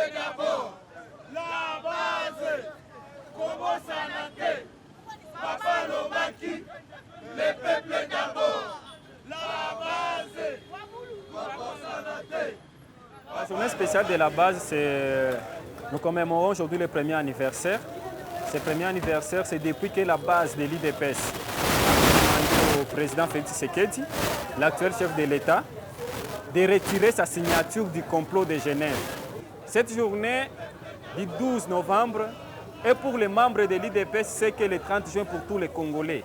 peuple d'abord. La base, Kobo Sanate, Papa Lomaki, le peuple d'abord. La base, Kobo Sanate. La journée spéciale de la base, nous commémorons aujourd'hui le premier anniversaire. Ce premier anniversaire, c'est depuis que la base de l'IDPS a demandé au président Félix Tshisekedi, l'actuel chef de l'État, de retirer sa signature du complot de Genève. Cette journée du 12 novembre est pour les membres de l'IDPS ce que le 30 juin pour tous les Congolais.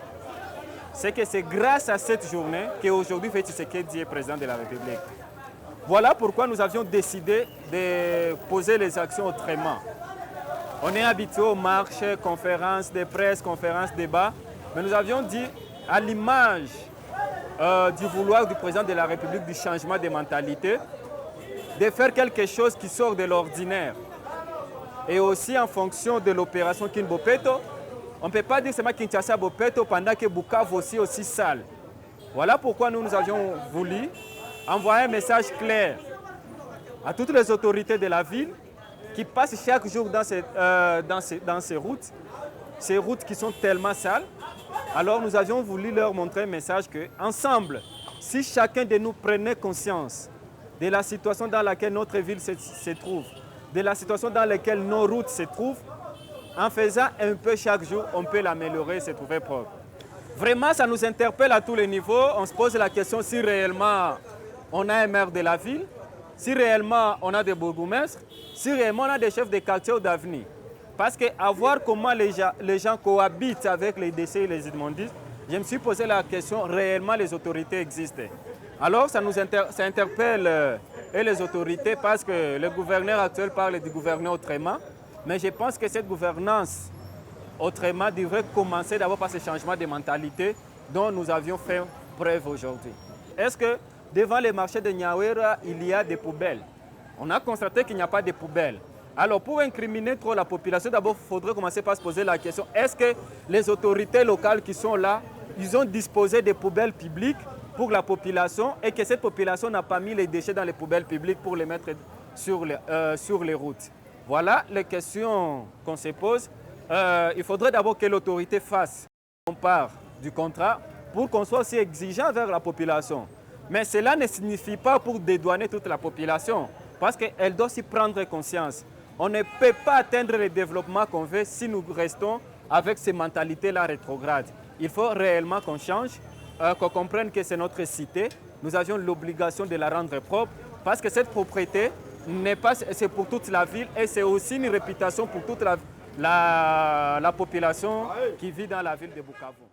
C'est que c'est grâce à cette journée qu'aujourd'hui Félix Tshisekedi est président de la République. Voilà pourquoi nous avions décidé de poser les actions autrement. On est habitué aux marches, conférences de presse, conférences, débats, mais nous avions dit, à l'image du vouloir du président de la République du changement de mentalité, de faire quelque chose qui sort de l'ordinaire. Et aussi en fonction de l'opération Kinbopeto, on ne peut pas dire seulement Kinshasa Bopeto pendant que Bukavu aussi sale. Voilà pourquoi nous avions voulu envoyer un message clair à toutes les autorités de la ville qui passent chaque jour dans ces routes qui sont tellement sales. Alors nous avions voulu leur montrer un message que, ensemble, si chacun de nous prenait conscience de la situation dans laquelle notre ville se trouve, de la situation dans laquelle nos routes se trouvent, en faisant un peu chaque jour, on peut l'améliorer et se trouver propre. Vraiment, ça nous interpelle à tous les niveaux. On se pose la question si réellement on a un maire de la ville, si réellement on a des bourgmestres, si réellement on a des chefs de quartier ou d'avenir. Parce qu'à voir comment les gens cohabitent avec les décès et les immondices, je me suis posé la question, réellement les autorités existent. Alors ça interpelle les autorités parce que le gouverneur actuel parle du gouverneur autrement, mais je pense que cette gouvernance autrement devrait commencer d'abord par ce changement de mentalité dont nous avions fait preuve aujourd'hui. Est-ce que devant les marchés de Nyawera, il y a des poubelles? On a constaté qu'il n'y a pas de poubelles. Alors pour incriminer trop la population, d'abord il faudrait commencer par se poser la question, est-ce que les autorités locales qui sont là, ils ont disposé des poubelles publiques pour la population et que cette population n'a pas mis les déchets dans les poubelles publiques pour les mettre sur les routes? Voilà les questions qu'on se pose. Il faudrait d'abord que l'autorité fasse son part du contrat pour qu'on soit aussi exigeant vers la population. Mais cela ne signifie pas pour dédouaner toute la population, parce qu'elle doit s'y prendre conscience. On ne peut pas atteindre le développement qu'on veut si nous restons avec ces mentalités-là rétrogrades. Il faut réellement qu'on change, qu'on comprenne que c'est notre cité. Nous avions l'obligation de la rendre propre, parce que cette propriété, c'est pour toute la ville et c'est aussi une réputation pour toute la population qui vit dans la ville de Bukavu.